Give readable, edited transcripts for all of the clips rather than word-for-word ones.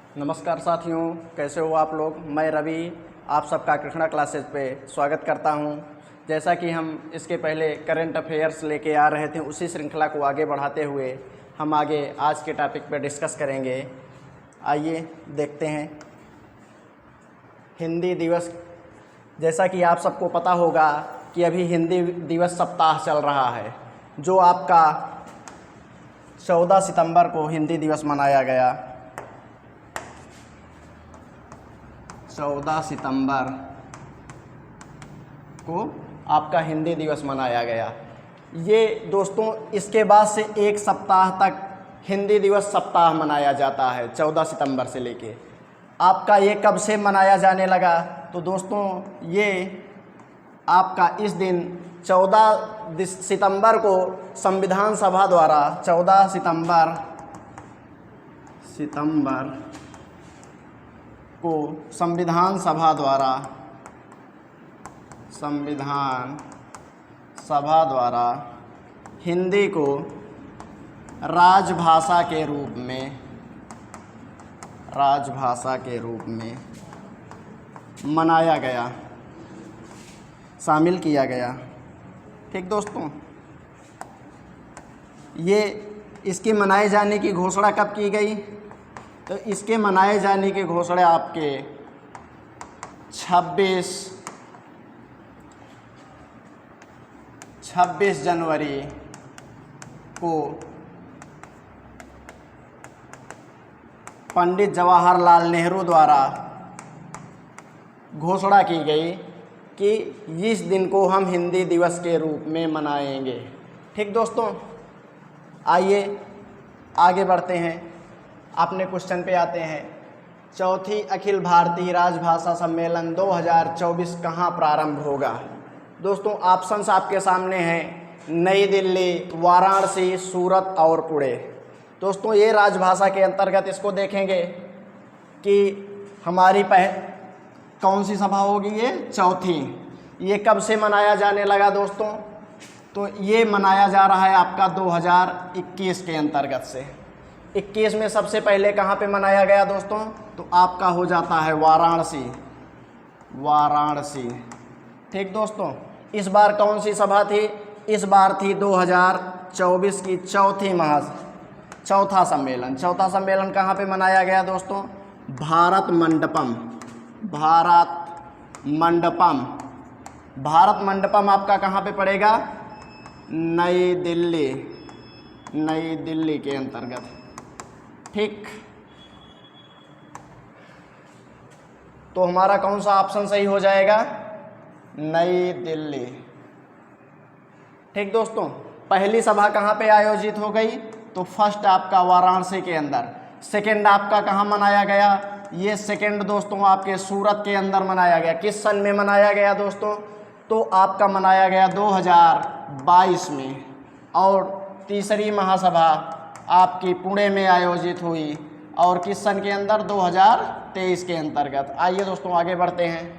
नमस्कार साथियों, कैसे हो आप लोग। मैं रवि आप सबका कृष्णा क्लासेज पे स्वागत करता हूं। जैसा कि हम इसके पहले करंट अफेयर्स लेके आ रहे थे, उसी श्रृंखला को आगे बढ़ाते हुए हम आगे आज के टॉपिक पे डिस्कस करेंगे। आइए देखते हैं। हिंदी दिवस, जैसा कि आप सबको पता होगा कि अभी हिंदी दिवस सप्ताह चल रहा है, जो आपका 14 सितंबर को हिंदी दिवस मनाया गया। 14 सितंबर को आपका हिंदी दिवस मनाया गया। ये दोस्तों, इसके बाद से एक सप्ताह तक हिंदी दिवस सप्ताह मनाया जाता है। 14 सितंबर से लेके आपका ये कब से मनाया जाने लगा, तो दोस्तों ये आपका इस दिन 14 सितंबर को संविधान सभा द्वारा 14 सितंबर को संविधान सभा द्वारा हिंदी को राजभाषा के रूप में मनाया गया, शामिल किया गया। ठीक दोस्तों, ये इसके मनाए जाने की घोषणा कब की गई, तो इसके मनाए जाने की घोषणा आपके 26 जनवरी को पंडित जवाहरलाल नेहरू द्वारा घोषणा की गई कि इस दिन को हम हिंदी दिवस के रूप में मनाएंगे। ठीक दोस्तों, आइए आगे बढ़ते हैं, अपने क्वेश्चन पे आते हैं। चौथी अखिल भारतीय राजभाषा सम्मेलन 2024 कहाँ प्रारंभ होगा। दोस्तों ऑप्शंस आपके सामने हैं, नई दिल्ली, वाराणसी, सूरत और पुणे। दोस्तों ये राजभाषा के अंतर्गत इसको देखेंगे कि हमारी कौन सी सभा होगी, ये चौथी। ये कब से मनाया जाने लगा दोस्तों, तो ये मनाया जा रहा है आपका 2021 के अंतर्गत से। 21 में सबसे पहले कहाँ पे मनाया गया दोस्तों, तो आपका हो जाता है वाराणसी। ठीक दोस्तों, इस बार कौन सी सभा थी, इस बार थी 2024 की चौथा सम्मेलन। चौथा सम्मेलन कहाँ पे मनाया गया दोस्तों, भारत मंडपम आपका कहाँ पे पड़ेगा, नई दिल्ली के अंतर्गत। ठीक, तो हमारा कौन सा ऑप्शन सही हो जाएगा, नई दिल्ली। ठीक दोस्तों, पहली सभा कहाँ पे आयोजित हो गई, तो फर्स्ट आपका वाराणसी के अंदर। सेकंड आपका कहाँ मनाया गया, ये सेकंड दोस्तों आपके सूरत के अंदर मनाया गया। किस सन में मनाया गया दोस्तों, तो आपका मनाया गया 2022 में। और तीसरी महासभा आपकी पुणे में आयोजित हुई, और किस सन के अंदर, 2023 के अंतर्गत। आइए दोस्तों आगे बढ़ते हैं।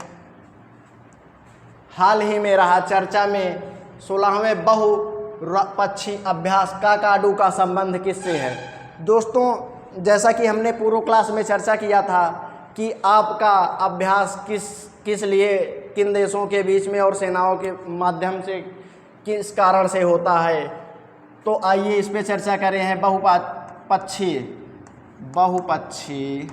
हाल ही में रहा चर्चा में 16वें बहुपक्षीय अभ्यास काकाडू का संबंध किससे है। दोस्तों जैसा कि हमने पूर्व क्लास में चर्चा किया था कि आपका अभ्यास किस लिए, किन देशों के बीच में और सेनाओं के माध्यम से, किस कारण से होता है, तो आइए इस पे चर्चा करें हैं। बहुपक्षीय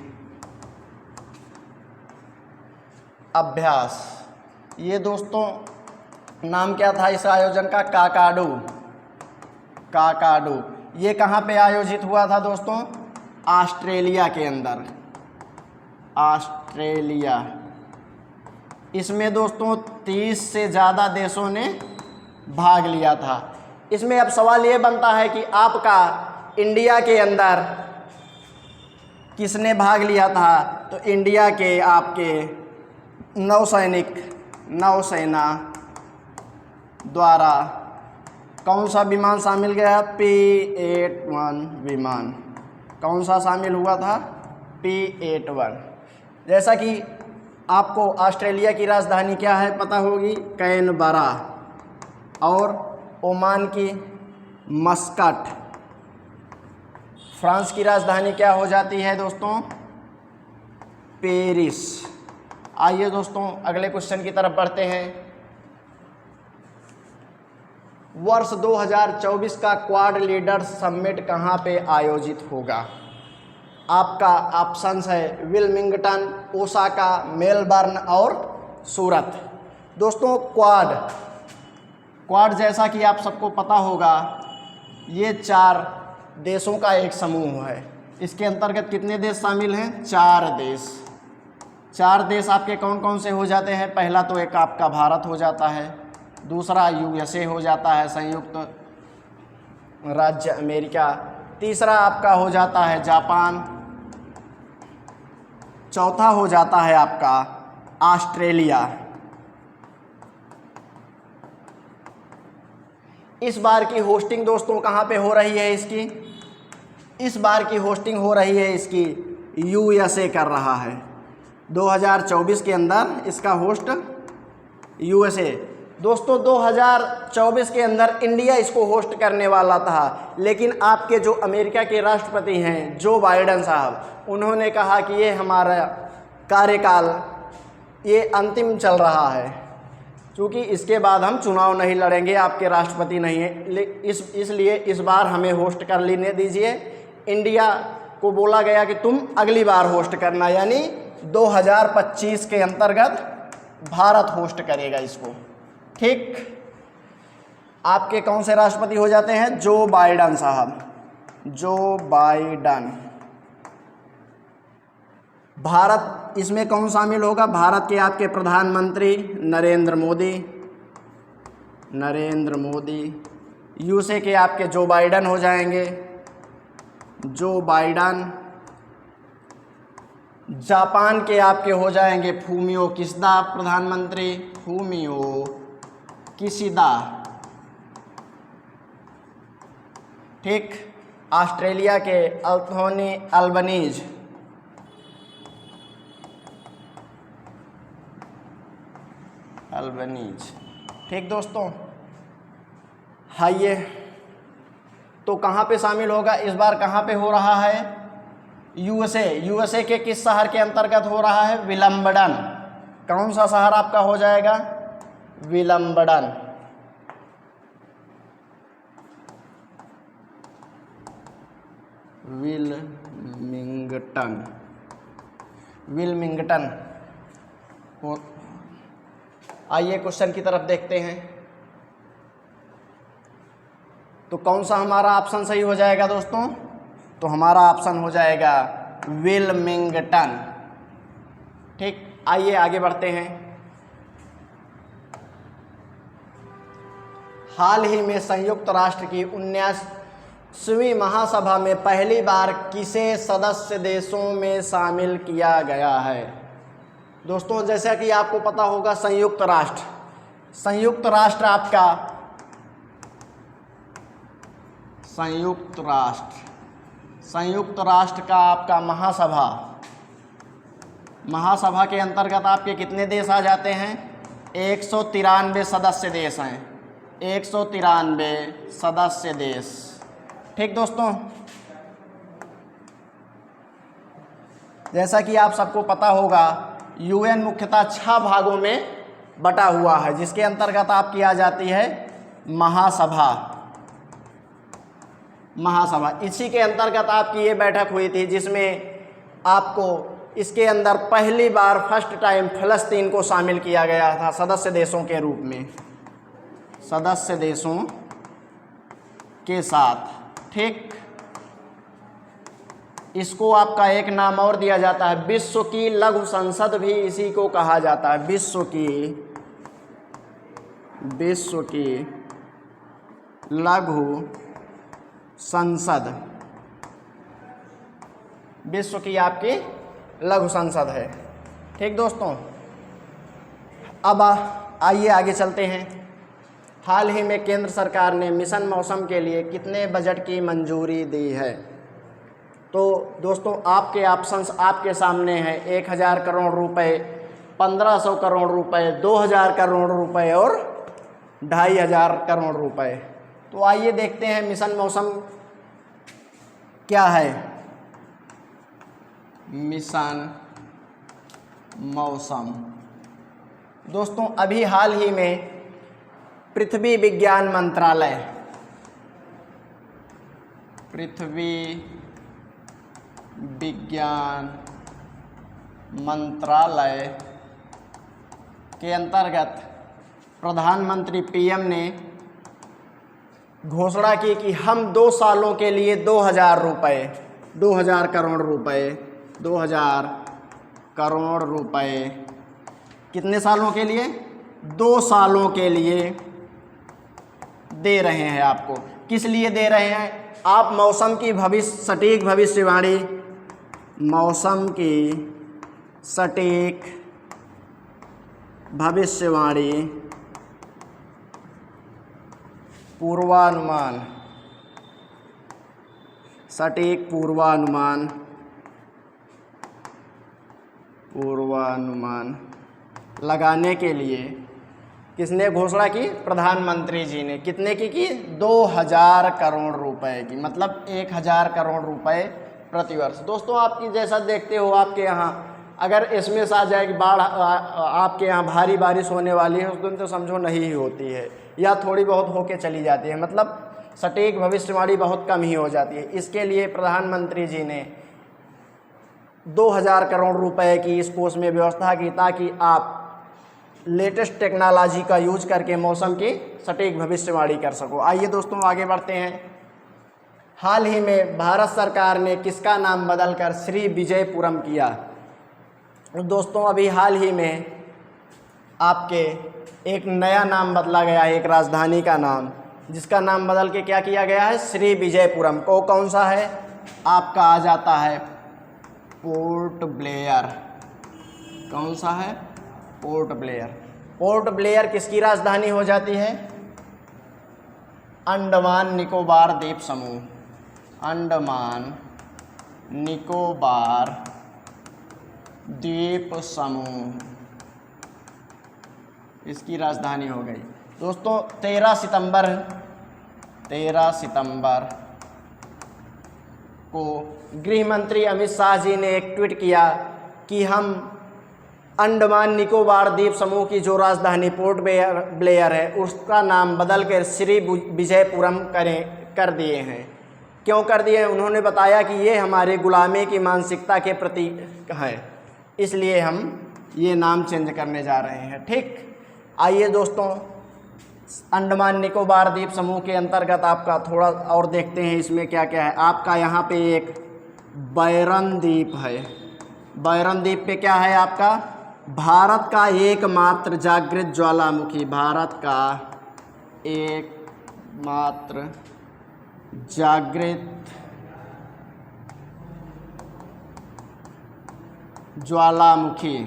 अभ्यास, ये दोस्तों नाम क्या था इस आयोजन का, काकाडू। ये कहाँ पे आयोजित हुआ था दोस्तों, ऑस्ट्रेलिया के अंदर, ऑस्ट्रेलिया। इसमें दोस्तों 30 से ज़्यादा देशों ने भाग लिया था। इसमें अब सवाल ये बनता है कि आपका इंडिया के अंदर किसने भाग लिया था, तो इंडिया के आपके नौसेना द्वारा कौन सा विमान शामिल गया, P-81 विमान। कौन सा शामिल हुआ था, P-81। जैसा कि आपको ऑस्ट्रेलिया की राजधानी क्या है पता होगी, कैनबरा, और ओमान की मस्कट। फ्रांस की राजधानी क्या हो जाती है दोस्तों, पेरिस। आइए दोस्तों अगले क्वेश्चन की तरफ बढ़ते हैं। वर्ष 2024 का क्वाड लीडर्स समिट कहाँ पे आयोजित होगा? आपका ऑप्शंस है विल्मिंगटन, ओसाका, मेलबर्न और सूरत। दोस्तों क्वाड जैसा कि आप सबको पता होगा ये 4 देशों का एक समूह है। इसके अंतर्गत कितने देश शामिल हैं? 4 देश। 4 देश आपके कौन कौन से हो जाते हैं? पहला तो एक आपका भारत हो जाता है, दूसरा यूएसए हो जाता है, संयुक्त राज्य अमेरिका, तीसरा आपका हो जाता है जापान, चौथा हो जाता है आपका ऑस्ट्रेलिया। इस बार की होस्टिंग दोस्तों कहाँ पे हो रही है इसकी? इस बार की होस्टिंग हो रही है इसकी यूएसए कर रहा है। 2024 के अंदर इसका होस्ट यूएसए। दोस्तों 2024 के अंदर इंडिया इसको होस्ट करने वाला था, लेकिन आपके जो अमेरिका के राष्ट्रपति हैं जो बाइडेन साहब, उन्होंने कहा कि ये हमारा कार्यकाल ये अंतिम चल रहा है, क्योंकि इसके बाद हम चुनाव नहीं लड़ेंगे, आपके राष्ट्रपति नहीं है, इसलिए इस बार हमें होस्ट कर लेने दीजिए। इंडिया को बोला गया कि तुम अगली बार होस्ट करना, यानी 2025 के अंतर्गत भारत होस्ट करेगा इसको। ठीक, आपके कौन से राष्ट्रपति हो जाते हैं? जो बाइडेन साहब, जो बाइडेन। भारत इसमें कौन शामिल होगा? भारत के आपके प्रधानमंत्री नरेंद्र मोदी। यूएसए के आपके जो बाइडेन हो जाएंगे, जो बाइडेन। जापान के आपके हो जाएंगे फूमियो किशिदा प्रधानमंत्री, फूमियो किशिदा। ठीक, ऑस्ट्रेलिया के एंथोनी अल्बनीज। ठीक दोस्तों, आइए तो कहाँ पे शामिल होगा इस बार? कहाँ पे हो रहा है? यूएसए के किस शहर के अंतर्गत हो रहा है? विलंबडन। कौन सा शहर आपका हो जाएगा? विलंबडन। विल्मिंगटन। आइए क्वेश्चन की तरफ देखते हैं। तो कौन सा हमारा ऑप्शन सही हो जाएगा दोस्तों? तो हमारा ऑप्शन हो जाएगा विल्मिंगटन। ठीक, आइए आगे बढ़ते हैं। हाल ही में संयुक्त राष्ट्र की 19वीं महासभा में पहली बार किसे सदस्य देशों में शामिल किया गया है? दोस्तों जैसा कि आपको पता होगा संयुक्त राष्ट्र आपका संयुक्त राष्ट्र का आपका महासभा के अंतर्गत आपके कितने देश आ जाते हैं? 193 सदस्य देश हैं, 193 सदस्य देश। ठीक दोस्तों, जैसा कि आप सबको पता होगा यूएन मुख्यतः 6 भागों में बटा हुआ है, जिसके अंतर्गत आपकी आ जाती है महासभा। इसी के अंतर्गत आपकी ये बैठक हुई थी, जिसमें आपको इसके अंदर पहली बार फर्स्ट टाइम फ़लस्तीन को शामिल किया गया था सदस्य देशों के रूप में, सदस्य देशों के साथ। ठीक, इसको आपका एक नाम और दिया जाता है, विश्व की लघु संसद भी इसी को कहा जाता है। विश्व की लघु संसद, विश्व की आपकी लघु संसद है। ठीक दोस्तों, अब आइए आगे चलते हैं। हाल ही में केंद्र सरकार ने मिशन मौसम के लिए कितने बजट की मंजूरी दी है? तो दोस्तों आपके ऑप्शंस आपके सामने हैं। 1000 करोड़ रुपए, 1500 करोड़ रुपए, 2000 करोड़ रुपए और 2500 करोड़ रुपए। तो आइए देखते हैं मिशन मौसम क्या है। मिशन मौसम। दोस्तों अभी हाल ही में पृथ्वी विज्ञान मंत्रालय, पृथ्वी विज्ञान मंत्रालय के अंतर्गत प्रधानमंत्री पीएम ने घोषणा की कि हम 2 सालों के लिए 2000 करोड़ रुपए 2000 करोड़ रुपए कितने सालों के लिए? 2 सालों के लिए दे रहे हैं आपको। किस लिए दे रहे हैं? आप मौसम की सटीक भविष्यवाणी, मौसम की सटीक भविष्यवाणी, पूर्वानुमान, सटीक पूर्वानुमान लगाने के लिए किसने घोषणा की? प्रधानमंत्री जी ने। कितने की? 2000 करोड़ रुपए की, मतलब 1000 करोड़ रुपए प्रतिवर्ष। दोस्तों आपकी जैसा देखते हो आपके यहाँ अगर इसमें से आ जाए कि बाढ़ आपके यहाँ भारी बारिश होने वाली है, उस दिन तो समझो नहीं ही होती है या थोड़ी बहुत होके चली जाती है, मतलब सटीक भविष्यवाणी बहुत कम ही हो जाती है। इसके लिए प्रधानमंत्री जी ने 2000 करोड़ रुपए की इस कोष में व्यवस्था की ताकि आप लेटेस्ट टेक्नोलॉजी का यूज करके मौसम की सटीक भविष्यवाणी कर सको। आइए दोस्तों आगे बढ़ते हैं। हाल ही में भारत सरकार ने किसका नाम बदलकर श्री विजयपुरम किया? दोस्तों अभी हाल ही में आपके एक नया नाम बदला गया है, एक राजधानी का नाम, जिसका नाम बदल के क्या किया गया है? श्री विजयपुरम। को कौन सा है? आपका आ जाता है पोर्ट ब्लेयर। कौन सा है? Port Blair. पोर्ट ब्लेयर किसकी राजधानी हो जाती है? अंडमान निकोबार द्वीप समूह, अंडमान निकोबार द्वीप समूह, इसकी राजधानी हो गई। दोस्तों 13 सितंबर को गृह मंत्री अमित शाह जी ने एक ट्वीट किया कि हम अंडमान निकोबार द्वीप समूह की जो राजधानी पोर्ट ब्लेयर है उसका नाम बदल कर श्री विजयपुरम कर दिए हैं। क्यों कर दिए? उन्होंने बताया कि ये हमारे गुलामी की मानसिकता के प्रतीक है, इसलिए हम ये नाम चेंज करने जा रहे हैं। ठीक, आइए दोस्तों अंडमान निकोबार द्वीप समूह के अंतर्गत आपका थोड़ा और देखते हैं इसमें क्या क्या है। आपका यहाँ पे एक बैरन द्वीप है। बैरन द्वीप पे क्या है आपका? भारत का एकमात्र जागृत ज्वालामुखी, भारत का एकमात्र जागृत ज्वालामुखी।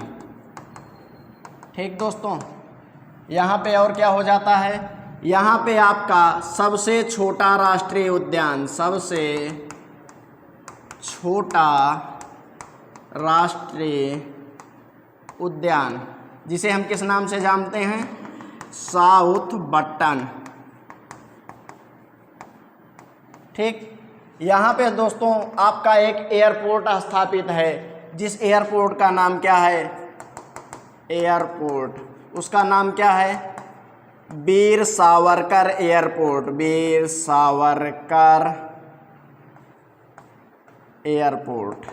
ठीक दोस्तों, यहाँ पे और क्या हो जाता है? यहाँ पे आपका सबसे छोटा राष्ट्रीय उद्यान, सबसे छोटा राष्ट्रीय उद्यान, जिसे हम किस नाम से जानते हैं? South button. ठीक, यहाँ पे दोस्तों आपका एक एयरपोर्ट स्थापित है, जिस एयरपोर्ट का नाम क्या है? एयरपोर्ट, उसका नाम क्या है? Veer Savarkar airport, Veer Savarkar airport.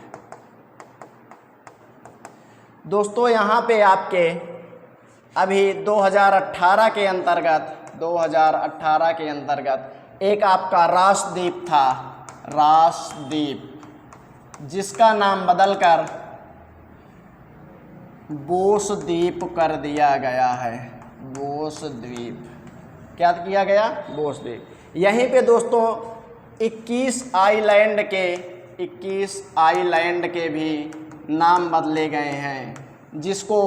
दोस्तों यहाँ पे आपके अभी 2018 के अंतर्गत एक आपका राष्ट्रद्वीप था, राष्ट्रद्वीप, जिसका नाम बदलकर बोसद्वीप कर दिया गया है। बोसद्वीप, क्या किया गया? बोसद्वीप। यहीं पे दोस्तों 21 आइलैंड के भी नाम बदले गए हैं, जिसको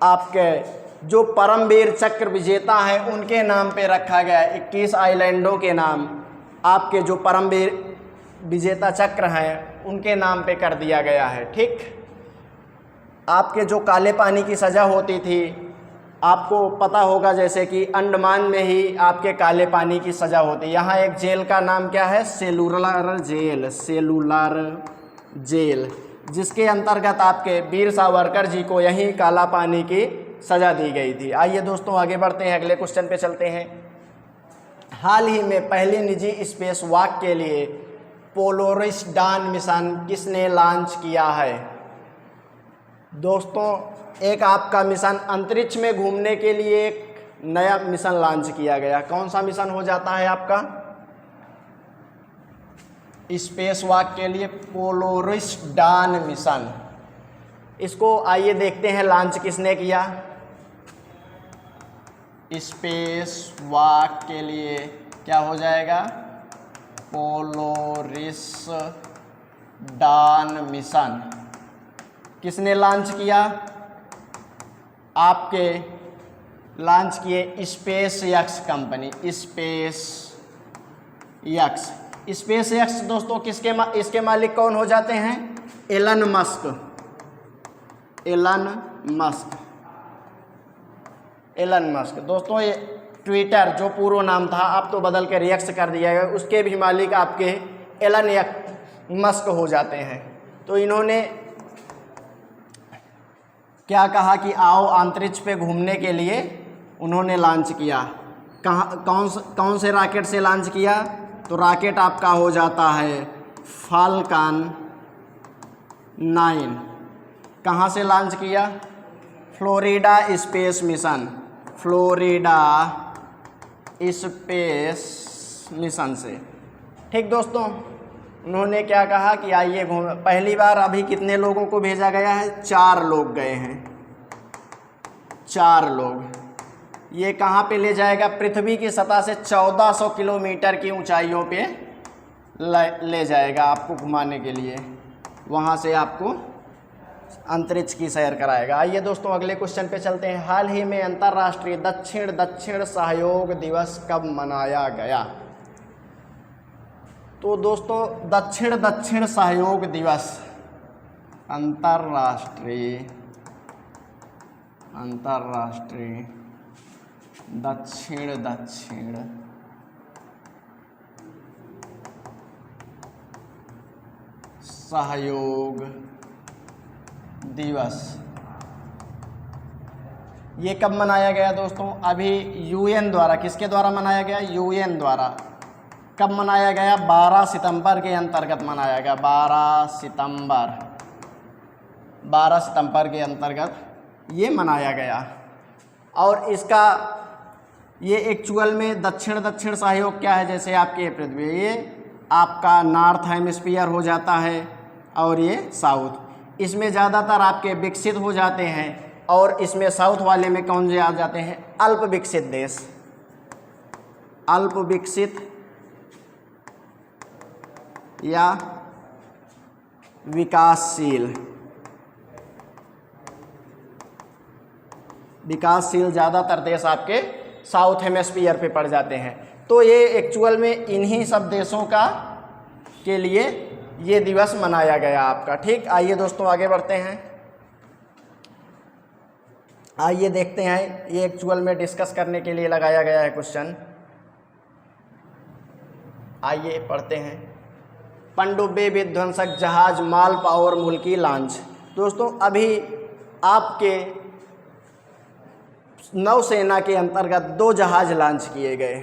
आपके जो परमवीर चक्र विजेता हैं उनके नाम पे रखा गया है। 21 आइलैंडों के नाम आपके जो परमवीर विजेता चक्र हैं उनके नाम पे कर दिया गया है। ठीक, आपके जो काले पानी की सज़ा होती थी, आपको पता होगा जैसे कि अंडमान में ही आपके काले पानी की सज़ा होती है। यहाँ एक जेल का नाम क्या है? Cellular jail, cellular jail. जिसके अंतर्गत आपके वीर सावरकर जी को यहीं काला पानी की सज़ा दी गई थी। आइए दोस्तों आगे बढ़ते हैं, अगले क्वेश्चन पे चलते हैं। हाल ही में पहली निजी स्पेस वॉक के लिए पोलरिस डान मिशन किसने लॉन्च किया है? दोस्तों एक आपका मिशन अंतरिक्ष में घूमने के लिए एक नया मिशन लॉन्च किया गया। कौन सा मिशन हो जाता है आपका? स्पेस वॉक के लिए पोलरिस डान मिशन। इसको आइए देखते हैं लॉन्च किसने किया। स्पेस वॉक के लिए क्या हो जाएगा? पोलरिस डान मिशन किसने लॉन्च किया? आपके लॉन्च किए SpaceX company. SpaceX दोस्तों इसके मालिक कौन हो जाते हैं? Elon Musk. दोस्तों ये ट्विटर जो पूर्व नाम था अब तो बदल के रिएक्स कर दिया गया, उसके भी मालिक आपके एलन मस्क हो जाते हैं। तो इन्होंने क्या कहा कि आओ अंतरिक्ष पे घूमने के लिए उन्होंने लॉन्च किया। कौन से रॉकेट से लॉन्च किया? तो रॉकेट आपका हो जाता है फाल्कन 9। कहाँ से लॉन्च किया? फ्लोरिडा स्पेस मिशन से। ठीक दोस्तों, उन्होंने क्या कहा कि आइए घूम। पहली बार अभी कितने लोगों को भेजा गया है? 4 लोग गए हैं। 4 लोग। ये कहाँ पे ले जाएगा? पृथ्वी की सतह से 1400 किलोमीटर की ऊंचाइयों पे ले जाएगा आपको घुमाने के लिए। वहाँ से आपको अंतरिक्ष की सैर कराएगा। आइए दोस्तों अगले क्वेश्चन पे चलते हैं। हाल ही में अंतर्राष्ट्रीय दक्षिण सहयोग दिवस कब मनाया गया? तो दोस्तों दक्षिण सहयोग दिवस अंतर्राष्ट्रीय दक्षिण सहयोग दिवस ये कब मनाया गया दोस्तों? अभी यूएन द्वारा, किसके द्वारा मनाया गया? यूएन द्वारा। कब मनाया गया? 12 सितंबर के अंतर्गत मनाया गया। 12 सितंबर के अंतर्गत ये मनाया गया। और इसका ये एक्चुअल में दक्षिण सहयोग क्या है? जैसे आपके पृथ्वी, ये आपका नॉर्थ हेमिस्फीयर हो जाता है और ये साउथ। इसमें ज़्यादातर आपके विकसित हो जाते हैं और इसमें साउथ वाले में कौन से आ जाते हैं? अल्प विकसित देश, अल्प विकसित या विकासशील ज़्यादातर देश आपके साउथ हेमिस्फीयर पे पड़ जाते हैं। तो ये एक्चुअल में इन्हीं सब देशों के लिए ये दिवस मनाया गया आपका। ठीक, आइए दोस्तों आगे बढ़ते हैं। आइए देखते हैं, ये एक्चुअल में डिस्कस करने के लिए लगाया गया है क्वेश्चन। आइए पढ़ते हैं। पनडुब्बी विध्वंसक जहाज माल पावर मुल्की लॉन्च। दोस्तों अभी आपके नौसेना के अंतर्गत 2 जहाज लॉन्च किए गए।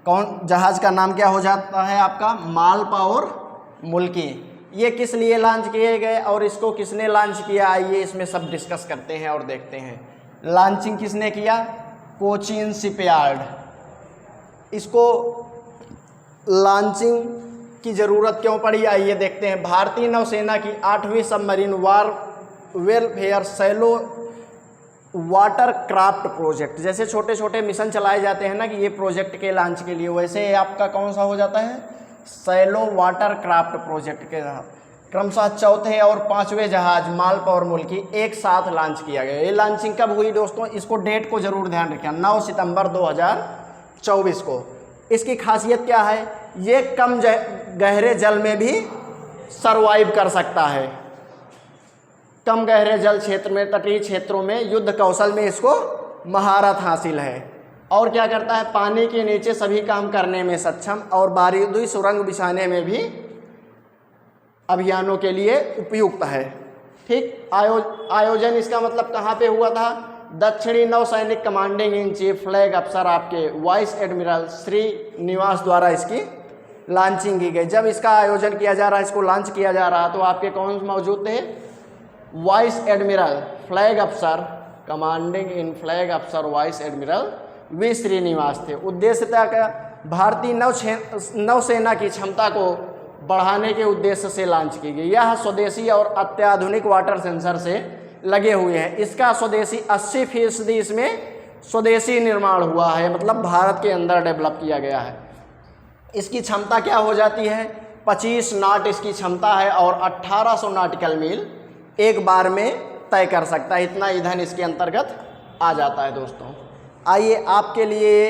कौन जहाज का नाम क्या हो जाता है आपका? माल पावर मुल्की। ये किस लिए लॉन्च किए गए और इसको किसने लॉन्च किया? आइए इसमें सब डिस्कस करते हैं और देखते हैं। लॉन्चिंग किसने किया? कोचीन शिपयार्ड। इसको लॉन्चिंग की ज़रूरत क्यों पड़ी? आइए देखते हैं। भारतीय नौसेना की 8वीं submarine warfare shallow water craft project, जैसे छोटे छोटे मिशन चलाए जाते हैं ना कि ये प्रोजेक्ट के लॉन्च के लिए, वैसे आपका कौन सा हो जाता है? सैलो वाटर क्राफ्ट प्रोजेक्ट के क्रमशः 4थे और 5वें जहाज माल पावर मुल्की एक साथ लॉन्च किया गया। ये लॉन्चिंग कब हुई दोस्तों? इसको डेट को ज़रूर ध्यान रखें, 9 सितंबर 2024 को। इसकी खासियत क्या है? ये कम गहरे जल में भी सरवाइव कर सकता है। कम गहरे जल क्षेत्र में, तटीय क्षेत्रों में युद्ध कौशल में इसको महारत हासिल है। और क्या करता है? पानी के नीचे सभी काम करने में सक्षम और बारूदी सुरंग बिछाने में भी अभियानों के लिए उपयुक्त है। ठीक, आयोजन इसका मतलब कहाँ पे हुआ था? दक्षिणी नौसैनिक कमांडिंग इन चीफ फ्लैग अफसर आपके वाइस एडमिरल श्रीनिवास द्वारा इसकी लॉन्चिंग की गई। जब इसका आयोजन किया जा रहा है, इसको लॉन्च किया जा रहा, तो आपके कौन मौजूद थे? वाइस एडमिरल फ्लैग अफसर, कमांडिंग इन फ्लैग अफसर वाइस एडमिरल वी श्रीनिवास थे। उद्देश्य था भारतीय नौसेना की क्षमता को बढ़ाने के उद्देश्य से लॉन्च की गई। यह स्वदेशी और अत्याधुनिक वाटर सेंसर से लगे हुए हैं। इसका स्वदेशी 80% इसमें स्वदेशी निर्माण हुआ है, मतलब भारत के अंदर डेवलप किया गया है। इसकी क्षमता क्या हो जाती है? 25 नॉट इसकी क्षमता है और 1800 नॉटिकल मील एक बार में तय कर सकता है। इतना ईंधन इसके अंतर्गत आ जाता है। दोस्तों आइए आपके लिए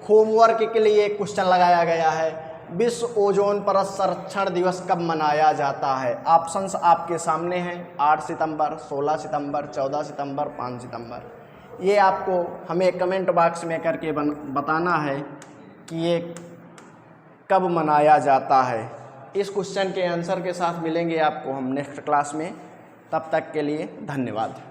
होमवर्क के लिए एक क्वेश्चन लगाया गया है, विश्व ओजोन परत संरक्षण दिवस कब मनाया जाता है? ऑप्शंस आपके सामने हैं, 8 सितंबर, 16 सितंबर, 14 सितंबर, 5 सितंबर। ये आपको हमें कमेंट बॉक्स में करके बताना है कि ये कब मनाया जाता है। इस क्वेश्चन के आंसर के साथ मिलेंगे आपको हम नेक्स्ट क्लास में। तब तक के लिए धन्यवाद।